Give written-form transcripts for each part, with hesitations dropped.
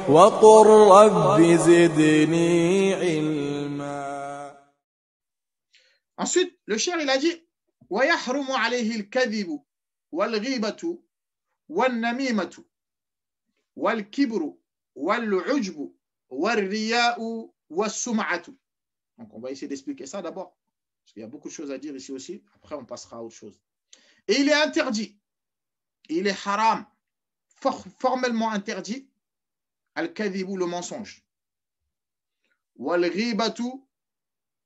وقل رب زدني علما. Ensuite, le cher, il a dit وَيَحْرُمُ عَلَيْهِ الْكَذِبُ وَالْغِيبَةُ وَالنَّمِيمَةُ وَالْكِبْرُ وَالْعُجْبُ وَالرِّيَاءُ وَالسُّمْعَةُ. Donc, on va essayer d'expliquer ça d'abord. Parce qu'il y a beaucoup de choses à dire ici aussi. Après, on passera à autre chose. Et il est interdit, il est haram, formellement interdit, al-kadhibu, le mensonge. Wal-ghibatu,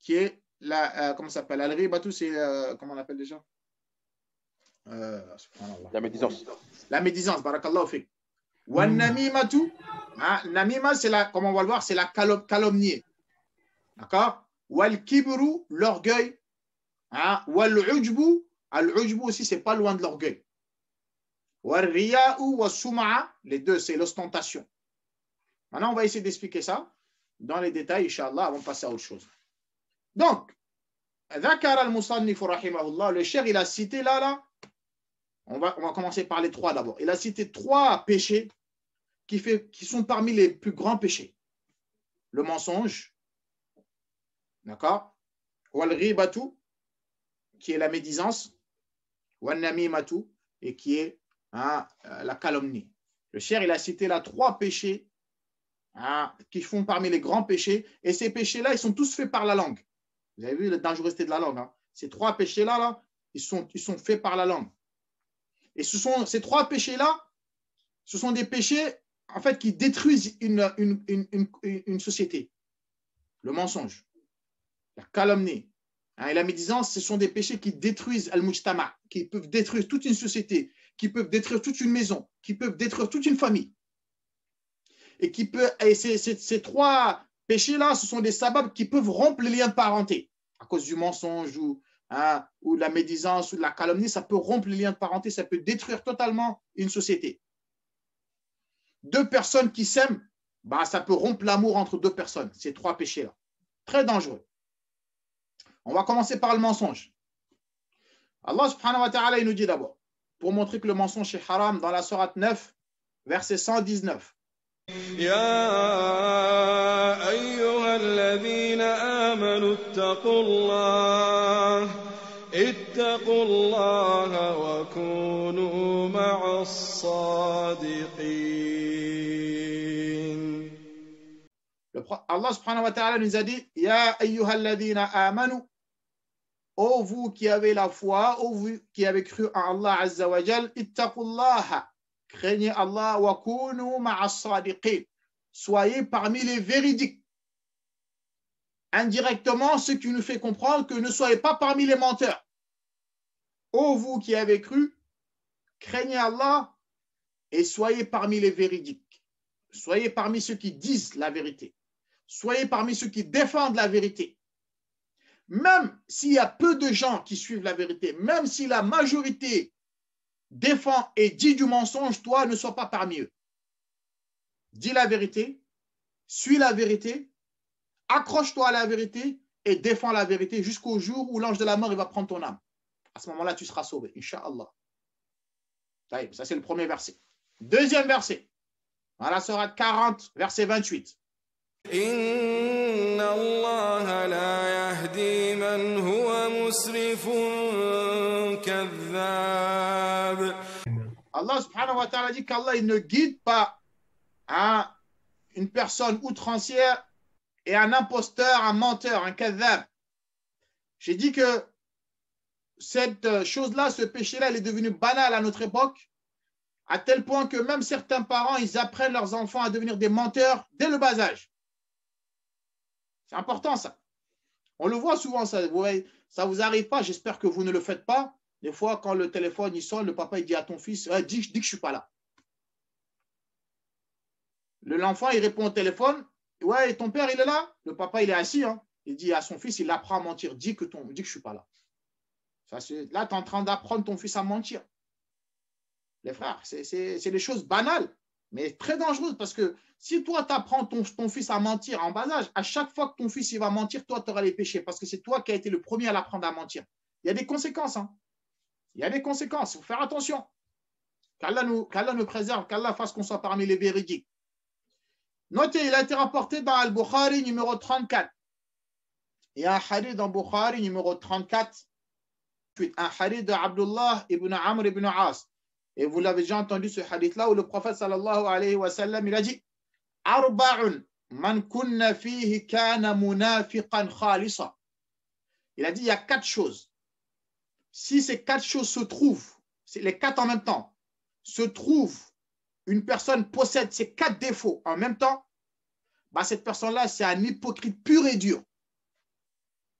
qui est la, comment ça s'appelle? Al-ghibatu, c'est, comment on appelle déjà? La médisance. La médisance, barakallahu fik. Wal-namimatu, namima, c'est la, comme on va le voir, c'est la calomnie. D'accord? Wal-kibru, l'orgueil. Wal-ujbu, al-ujbu aussi, c'est pas loin de l'orgueil. Wal-riya'u wa-sum'a, les deux, c'est l'ostentation. Maintenant, on va essayer d'expliquer ça dans les détails, Inch'Allah, avant de passer à autre chose. Donc, Dhakar al-Musannif rahimahullah, le cher, il a cité là, on va commencer par les trois d'abord. Il a cité trois péchés qui sont parmi les plus grands péchés. Le mensonge, d'accord? Wal-ghibatu, qui est la médisance, wal-namimatu, et qui est la calomnie. Le cher, il a cité là trois péchés qui font parmi les grands péchés, et ces péchés-là, ils sont tous faits par la langue. Vous avez vu la dangerosité de la langue. Ces trois péchés-là, ils sont faits par la langue. Et ces trois péchés-là, ce sont des péchés en fait qui détruisent une société. Le mensonge, la calomnie et la médisance, ce sont des péchés qui détruisent al-mujtama, qui peuvent détruire toute une société, qui peuvent détruire toute une maison, qui peuvent détruire toute une famille. Et ces trois péchés-là, ce sont des sabbats qui peuvent rompre les liens de parenté. À cause du mensonge ou la médisance ou de la calomnie, ça peut rompre les liens de parenté, ça peut détruire totalement une société. Deux personnes qui s'aiment, ça peut rompre l'amour entre deux personnes, ces trois péchés-là. Très dangereux. On va commencer par le mensonge. Allah subhanahu wa ta'ala, il nous dit d'abord, pour montrer que le mensonge est haram, dans la sourate 9, verset 119. يا أيها الذين آمنوا اتقوا الله وكونوا مع الصادقين. Allah subhanahu wa ta'ala nous a dit Ya ayyuhal ladhina amanu, ô vous qui avez la foi, ô vous qui avez cru en Allah azza wa jal, ittaqullaha, craignez Allah, wa kunu ma'as sadiqin, soyez parmi les véridiques. Indirectement, ce qui nous fait comprendre que ne soyez pas parmi les menteurs. Ô vous qui avez cru, craignez Allah et soyez parmi les véridiques. Soyez parmi ceux qui disent la vérité. Soyez parmi ceux qui défendent la vérité. Même s'il y a peu de gens qui suivent la vérité, même si la majorité défend et dit du mensonge, toi, ne sois pas parmi eux. Dis la vérité, suis la vérité, accroche-toi à la vérité et défends la vérité jusqu'au jour où l'ange de la mort il va prendre ton âme. À ce moment-là, tu seras sauvé, Inch'Allah. Ça, c'est le premier verset. Deuxième verset, dans la sourate 40, verset 28. إن الله لا يهدي من هو مسرف كذاب. Allah subhanahu wa ta'ala dit qu'Allah il ne guide pas une personne outrancière et un imposteur, un menteur, un kadhab. J'ai dit que cette chose-là, ce péché-là, il est devenu banal à notre époque, à tel point que même certains parents, ils apprennent leurs enfants à devenir des menteurs dès le bas âge. C'est important ça. On le voit souvent, ça ne vous arrive pas, j'espère que vous ne le faites pas. Des fois, quand le téléphone il sonne, le papa il dit à ton fils, dis que je ne suis pas là. L'enfant il répond au téléphone, ouais, et ton père il est là? Le papa il est assis, il dit à son fils, il apprend à mentir, dis que je ne suis pas là. Là, tu es en train d'apprendre ton fils à mentir. Les frères, c'est des choses banales, mais très dangereuses, parce que si toi, tu apprends ton fils à mentir en bas âge, à chaque fois que ton fils il va mentir, toi, tu auras les péchés, parce que c'est toi qui as été le premier à l'apprendre à mentir. Il y a des conséquences. Il y a des conséquences, il faut faire attention. Qu'Allah nous préserve, qu'Allah fasse qu'on soit parmi les véridiques. Notez, il a été rapporté dans Al-Bukhari numéro 34. Il y a un hadith dans Bukhari numéro 34, un hadith de Abdullah ibn Amr ibn As. Et vous l'avez déjà entendu ce hadith-là où le prophète sallallahu alayhi wa sallam, il a dit Arba'un man kunna fihi kana munafiqan khalisa. Il a dit il y a 4 choses. Si ces 4 choses se trouvent, c'est les 4 en même temps, se trouvent, une personne possède ces 4 défauts en même temps, bah cette personne-là, c'est un hypocrite pur et dur.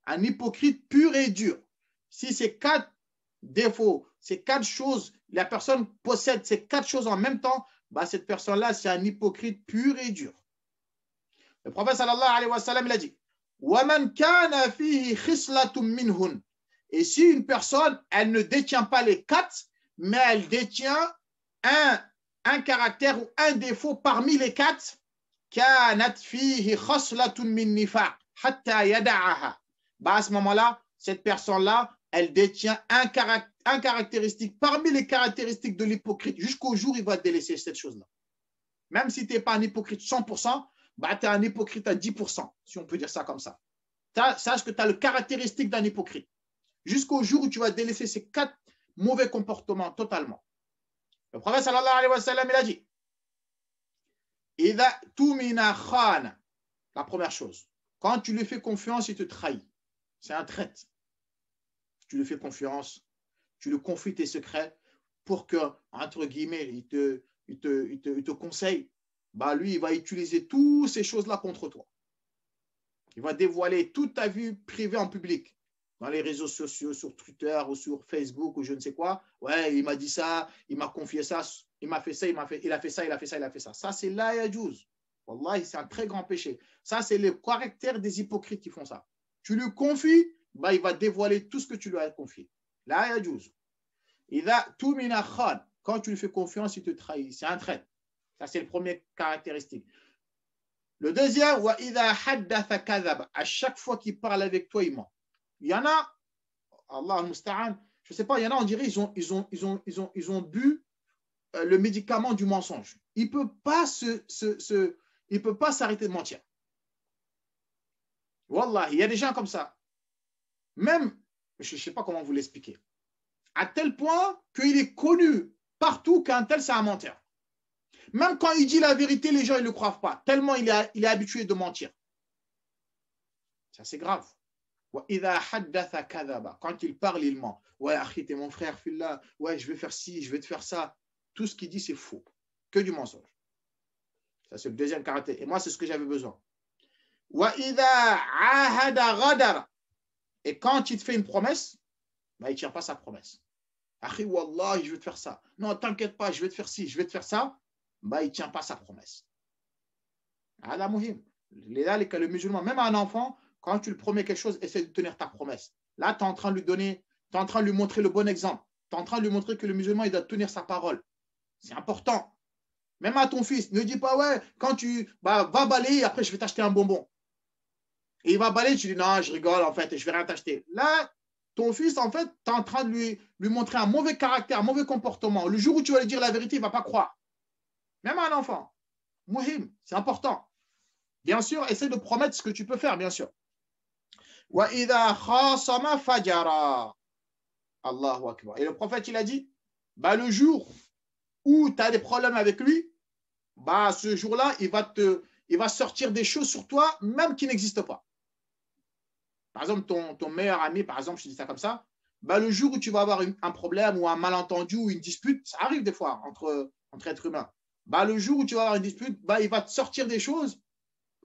Un hypocrite pur et dur. Si ces 4 défauts, ces 4 choses, la personne possède ces 4 choses en même temps, bah cette personne-là, c'est un hypocrite pur et dur. Le prophète sallallahu alayhi wa sallam, il a dit وَمَنْ كَانَ فِيهِ خِصْلَةٌ مِّنْهُنْ. Et si une personne, elle ne détient pas les 4, mais elle détient un caractère ou un défaut parmi les 4, كَانَتْ فِيهِ خَصْلَةٌ مِّن نِّفَاقٍ حَتَّى يَدَعَهَا. Bah à ce moment-là, cette personne-là, elle détient un caractéristique parmi les caractéristiques de l'hypocrite jusqu'au jour où il va délaisser cette chose-là. Même si tu n'es pas un hypocrite 100%, bah, tu es un hypocrite à 10%, si on peut dire ça comme ça. Sache que tu as le caractéristique d'un hypocrite. Jusqu'au jour où tu vas délaisser ces 4 mauvais comportements totalement. Le prophète sallallahu alayhi wa sallam, il a dit Idha tumina khana. La première chose, quand tu lui fais confiance, il te trahit. C'est un traître. Tu lui fais confiance, tu lui confies tes secrets pour que, entre guillemets, il te conseille. Bah lui, il va utiliser toutes ces choses-là contre toi. Il va dévoiler toute ta vie privée en public, dans les réseaux sociaux, sur Twitter ou sur Facebook ou je ne sais quoi. Ouais, il m'a dit ça, il m'a confié ça, il m'a fait ça, il a fait ça, il a fait ça, il a fait ça. Ça, c'est la yajouz. Wallahi, c'est un très grand péché. Ça, c'est le caractère des hypocrites qui font ça. Tu lui confies, bah, il va dévoiler tout ce que tu lui as confié. La yajouz. Quand tu lui fais confiance, il te trahit. C'est un traître. Ça, c'est le premier caractéristique. Le deuxième, à chaque fois qu'il parle avec toi, il ment. Il y en a, Allah musta'an, je ne sais pas, il y en a, on dirait, ils ont bu le médicament du mensonge. Il ne peut pas s'arrêter de mentir. Wallah, il y a des gens comme ça. Même, je ne sais pas comment vous l'expliquer, à tel point qu'il est connu partout qu'un tel, c'est un menteur. Même quand il dit la vérité, les gens ne le croient pas, tellement il est habitué de mentir. Ça, c'est grave. Quand il parle, il ment. Ouais, Akhi, t'es mon frère, fillah. Ouais, je vais faire ci, je vais te faire ça. Tout ce qu'il dit, c'est faux. Que du mensonge. Ça, c'est le deuxième caractère. Et moi, c'est ce que j'avais besoin. Et quand il te fait une promesse, bah, il ne tient pas sa promesse. Akhi, wallah, je vais te faire ça. Non, t'inquiète pas, je vais te faire ci, je vais te faire ça. Bah, il ne tient pas sa promesse. Le musulman, même un enfant, quand tu lui promets quelque chose, essaie de tenir ta promesse. Là, tu es en train de lui donner, tu es en train de lui montrer le bon exemple. Tu es en train de lui montrer que le musulman, il doit tenir sa parole. C'est important. Même à ton fils, ne dis pas, ouais, quand tu va balayer, après je vais t'acheter un bonbon. Et il va balayer, tu dis, non, je rigole, en fait, je vais rien t'acheter. Là, ton fils, en fait, tu es en train de lui montrer un mauvais caractère, un mauvais comportement. Le jour où tu vas lui dire la vérité, il ne va pas croire. Même un enfant. Muhim, c'est important. Bien sûr, essaie de promettre ce que tu peux faire, bien sûr. Allahu Akbar. Et le prophète, il a dit, bah, le jour où tu as des problèmes avec lui, bah, ce jour-là, il va sortir des choses sur toi, même qui n'existent pas. Par exemple, ton meilleur ami, par exemple, je dis ça comme ça, bah, le jour où tu vas avoir un problème ou un malentendu ou une dispute, ça arrive des fois entre êtres humains. Bah, le jour où tu vas avoir une dispute, bah, il va te sortir des choses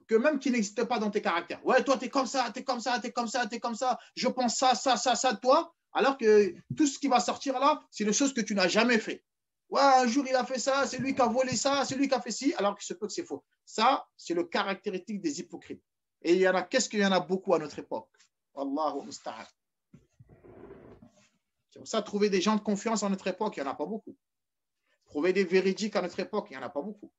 que même qui n'existent pas dans tes caractères. Ouais, toi, tu es comme ça, tu es comme ça, tu es comme ça, tu es comme ça, je pense ça de toi, alors que tout ce qui va sortir là, c'est des choses que tu n'as jamais fait. Ouais, un jour, il a fait ça, c'est lui qui a volé ça, c'est lui qui a fait ci, alors qu'il se peut que c'est faux. Ça, c'est le caractéristique des hypocrites. Et il y en a, qu'est-ce qu'il y en a beaucoup à notre époque? Allahu musta'an. C'est pour ça, trouver des gens de confiance à notre époque, il n'y en a pas beaucoup. Trouver des véridiques à notre époque, il n'y en a pas beaucoup.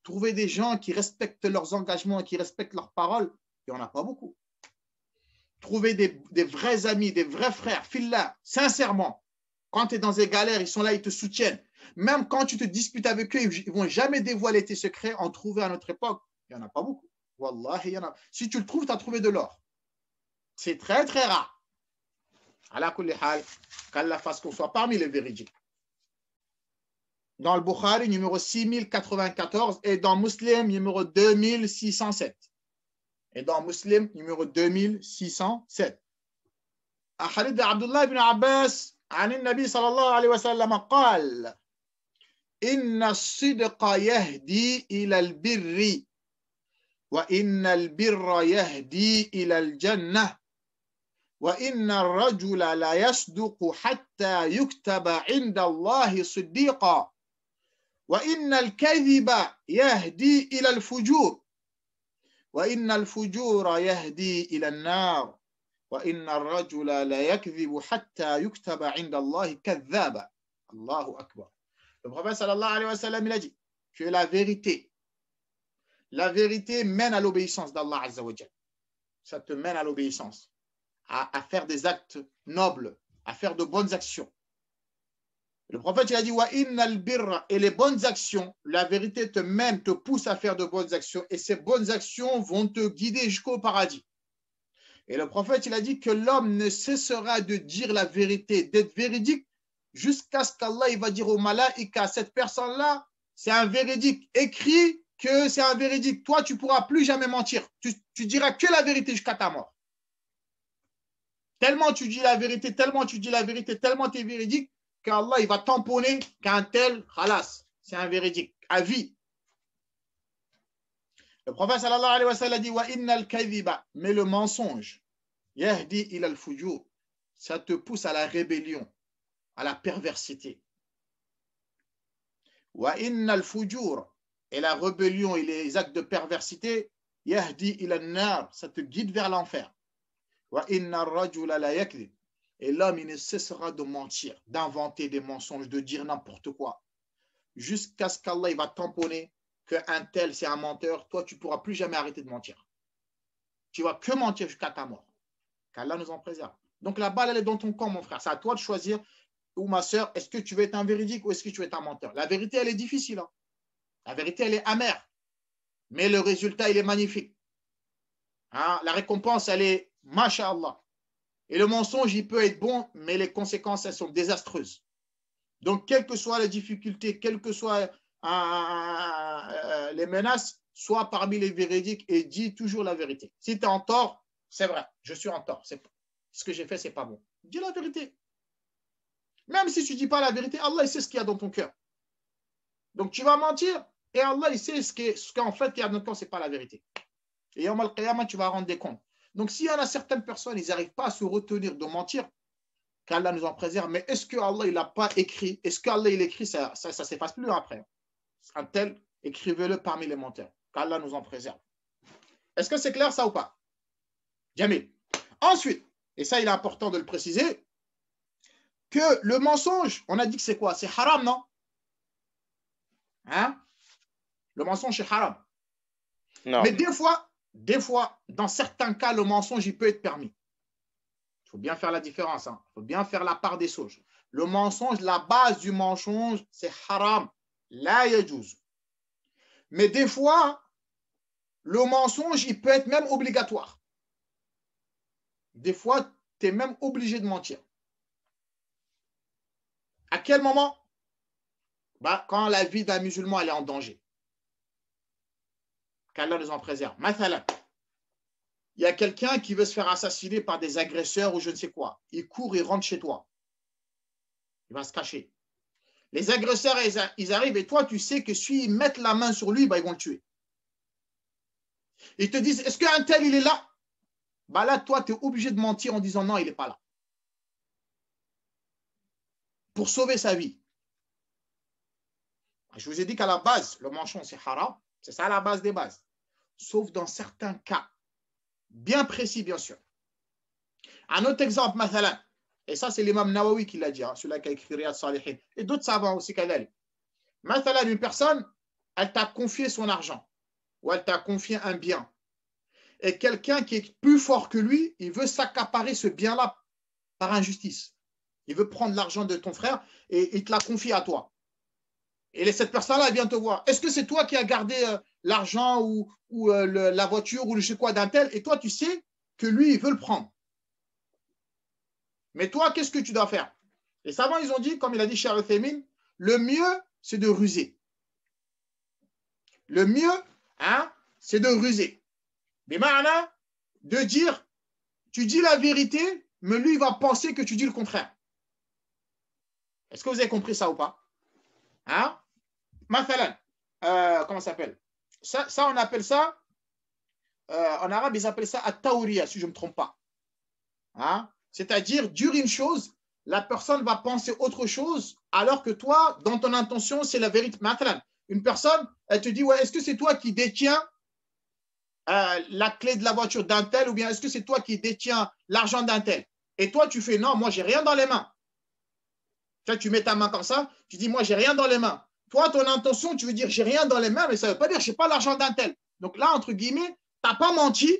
Trouver des gens qui respectent leurs engagements et qui respectent leurs paroles, il n'y en a pas beaucoup. Trouver des vrais amis, des vrais frères, fillah, sincèrement. Quand tu es dans des galères, ils sont là, ils te soutiennent. Même quand tu te disputes avec eux, ils ne vont jamais dévoiler tes secrets. En trouver à notre époque, il Il n'y en a pas beaucoup. Wallahi, il y en a. Si tu le trouves, tu as trouvé de l'or. C'est très, très rare. Ala kulli hal, qu'Allah fasse qu'on soit parmi les véridiques. Dans le Bukhari, numéro 6094, et dans Muslim, numéro 2607. Et dans Muslim, numéro 2607. Un hadith d'Abdullah ibn Abbas, عن النبي صلى الله عليه وسلم قال إن الصدق يهدي إلى البر وإن البر يهدي إلى الجنة وإن الرجل لا يصدق حتى يكتب عند الله صديقا وإن الكذب يهدي إلى الفجور وإن الفجور يهدي إلى النار وإن الرجل لا يكذب حتى يكتب عند الله كذابا. الله أكبر. Le prophète sallallahu alayhi wa sallam, il a dit que la vérité mène à l'obéissance d'Allah Azza wa Jal. Ça te mène à l'obéissance, à faire des actes nobles, à faire de bonnes actions. Le prophète, il a dit wa innal birra, et les bonnes actions, la vérité te mène, te pousse à faire de bonnes actions, et ces bonnes actions vont te guider jusqu'au paradis. Et le prophète, il a dit que l'homme ne cessera de dire la vérité, d'être véridique, jusqu'à ce qu'Allah il va dire au malaïka, cette personne-là, c'est un véridique. Écris que c'est un véridique. Toi, tu ne pourras plus jamais mentir. Tu diras que la vérité jusqu'à ta mort. Tellement tu dis la vérité, tellement tu dis la vérité, tellement tu es véridique, qu'Allah il va tamponner qu'un tel, khalas, c'est un véridique, à vie. Le prophète sallallahu alayhi wa sallam dit wa innal kadhiba, mais le mensonge, yahdi ila al-fujur, ça te pousse à la rébellion, à la perversité. Wa innal fujur, et la rébellion et les actes de perversité, yahdi ila an-nar, ça te guide vers l'enfer. Wa inna ar-rajula la yakdhib, et l'homme il ne cessera de mentir, d'inventer des mensonges, de dire n'importe quoi, jusqu'à ce qu'Allah il va tamponner qu'un tel c'est un menteur. Toi tu ne pourras plus jamais arrêter de mentir. Tu vas que mentir jusqu'à ta mort. Qu'Allah nous en préserve. Donc la balle elle est dans ton camp mon frère. C'est à toi de choisir, ou ma soeur, est-ce que tu veux être un véridique ou est-ce que tu veux être un menteur? La vérité elle est difficile. Hein. La vérité elle est amère. Mais le résultat il est magnifique. Hein? La récompense elle est masha'Allah. Et le mensonge, il peut être bon, mais les conséquences, elles sont désastreuses. Donc, quelles que soient les difficultés, quelles que soient les menaces, sois parmi les véridiques et dis toujours la vérité. Si tu es en tort, c'est vrai, je suis en tort. Ce que j'ai fait, ce n'est pas bon. Dis la vérité. Même si tu ne dis pas la vérité, Allah, il sait ce qu'il y a dans ton cœur. Donc, tu vas mentir et Allah, il sait ce qu'en fait, il y a dans ton cœur, ce n'est pas la vérité. Et Yawm al-Qiyamah, tu vas rendre des comptes. Donc, s'il y en a certaines personnes, ils n'arrivent pas à se retenir de mentir, qu'Allah nous en préserve, mais est-ce que Allah, il n'a pas écrit? Est-ce qu'Allah, il écrit? Ça ne s'efface plus après. Un tel, écrivez-le parmi les menteurs, qu'Allah nous en préserve. Est-ce que c'est clair ça ou pas? Jamil. Ensuite, et ça, il est important de le préciser, que le mensonge, on a dit que c'est quoi? C'est haram, non? Hein? Le mensonge, c'est haram. Non. Mais des fois, dans certains cas, le mensonge, il peut être permis. Il faut bien faire la différence. Il faut bien faire la part des choses. Le mensonge, la base du mensonge, c'est haram. La yajouz. Mais des fois, le mensonge, il peut être même obligatoire. Des fois, tu es même obligé de mentir. À quel moment? Quand la vie d'un musulman elle est en danger. Qu'Allah nous en préserve. Mathalan, il y a quelqu'un qui veut se faire assassiner par des agresseurs ou je ne sais quoi. Il court, il rentre chez toi. Il va se cacher. Les agresseurs, ils arrivent et toi, tu sais que s'ils mettent la main sur lui, ils vont le tuer. Ils te disent, est-ce qu'un tel, il est là? Là, toi, tu es obligé de mentir en disant non, il n'est pas là. Pour sauver sa vie. Je vous ai dit qu'à la base, le mensonge, c'est haram. C'est ça la base des bases. Sauf dans certains cas. Bien précis, bien sûr. Un autre exemple, mathalan, et ça, c'est l'imam Nawawi qui l'a dit, hein, celui-là qui a écrit Riyad Salihin, et d'autres savants aussi qu'elle a. Mathalan, une personne, elle t'a confié son argent, ou elle t'a confié un bien. Et quelqu'un qui est plus fort que lui, il veut s'accaparer ce bien-là par injustice. Il veut prendre l'argent de ton frère et il te l'a confié à toi. Et cette personne-là, elle vient te voir. Est-ce que c'est toi qui as gardé l'argent ou la voiture ou je sais quoi d'un tel, et toi, tu sais que lui, il veut le prendre. Mais toi, qu'est-ce que tu dois faire? Les savants, ils ont dit, comme il a dit Cheikh Al-Uthaymeen, le mieux, c'est de ruser. Le mieux, hein, c'est de ruser. Mais maintenant, de dire, tu dis la vérité, mais lui, il va penser que tu dis le contraire. Est-ce que vous avez compris ça ou pas? Hein? Mathalan, comment ça s'appelle? Ça, on appelle ça, en arabe, ils appellent ça at-tawriya, si je ne me trompe pas. Hein? C'est-à-dire, dire une chose, la personne va penser autre chose, alors que toi, dans ton intention, c'est la vérité. Mathalan, une personne, elle te dit, ouais, est-ce que c'est toi qui détiens la clé de la voiture d'un tel, ou bien est-ce que c'est toi qui détiens l'argent d'un tel? Et toi, tu fais, non, moi, j'ai rien dans les mains. Tu mets ta main comme ça, tu dis, moi, j'ai rien dans les mains. Toi, ton intention, tu veux dire, j'ai rien dans les mains, mais ça ne veut pas dire, je n'ai pas l'argent d'un tel. Donc là, entre guillemets, tu n'as pas menti,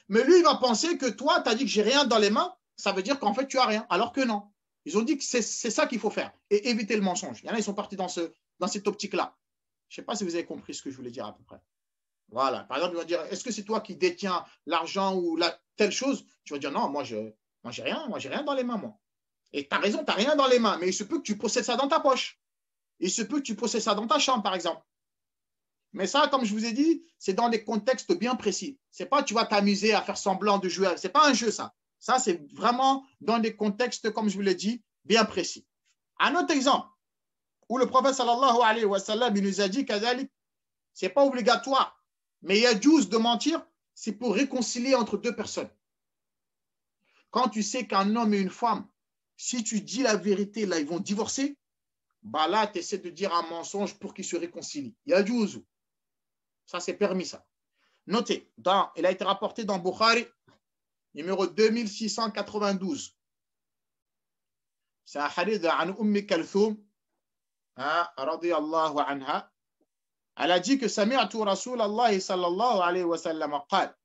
mais lui, il va penser que toi, tu as dit que j'ai rien dans les mains, ça veut dire qu'en fait, tu as rien, alors que non. Ils ont dit que c'est ça qu'il faut faire, et éviter le mensonge. Il y en a, ils sont partis dans cette optique-là. Je ne sais pas si vous avez compris ce que je voulais dire à peu près. Voilà. Par exemple, ils vont dire, est-ce que c'est toi qui détiens l'argent ou telle chose? Tu vas dire, non, moi, j'ai rien dans les mains, moi. Et tu as raison, tu n'as rien dans les mains, mais il se peut que tu possèdes ça dans ta poche. Il se peut que tu possèdes ça dans ta chambre, par exemple. Mais ça, comme je vous ai dit, c'est dans des contextes bien précis. Ce n'est pas tu vas t'amuser à faire semblant de jouer. Ce n'est pas un jeu, ça. Ça, c'est vraiment dans des contextes, comme je vous l'ai dit, bien précis. Un autre exemple, où le prophète sallallahu alayhi wa sallam, il nous a dit qu'ce n'est pas obligatoire, mais il y a douze de mentir, c'est pour réconcilier entre deux personnes. Quand tu sais qu'un homme et une femme, si tu dis la vérité, là, ils vont divorcer, bah là, tu essaies de dire un mensonge pour qu'ils se réconcilient. Il y a douze. Ça, c'est permis, ça. Notez, il a été rapporté dans Bukhari, numéro 2692. C'est un hadith d'Umm Kalthoum, radiyallahu anha. Elle a dit que Sami'tu Rasulallah sallallahu alayhi wa sallam qal.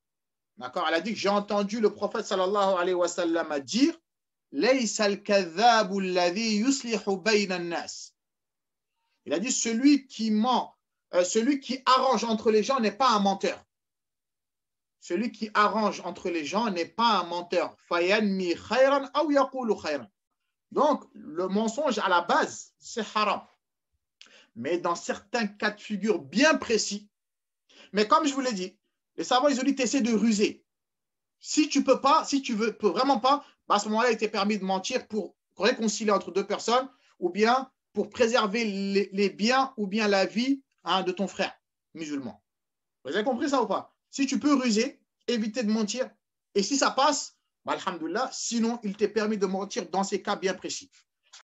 D'accord? Elle a dit que j'ai entendu le prophète sallallahu alayhi wa sallam dire Laysa al-kadhabu alladhi yuslihu bayna an-nas. Il a dit celui qui ment, celui qui arrange entre les gens n'est pas un menteur. Celui qui arrange entre les gens n'est pas un menteur. Fayanmi khayran aw yaqulu khayran. Donc, le mensonge à la base, c'est haram. Mais dans certains cas de figure bien précis. Mais comme je vous l'ai dit, les savants, ils ont dit, t'essaies de ruser. Si tu peux pas, si tu peux vraiment pas, bah à ce moment-là, il t'est permis de mentir pour réconcilier entre deux personnes ou bien pour préserver les biens ou bien la vie de ton frère musulman. Vous avez compris ça ou pas? Si tu peux ruser, éviter de mentir. Et si ça passe, bah, alhamdoulilah, sinon, il t'est permis de mentir dans ces cas bien précis.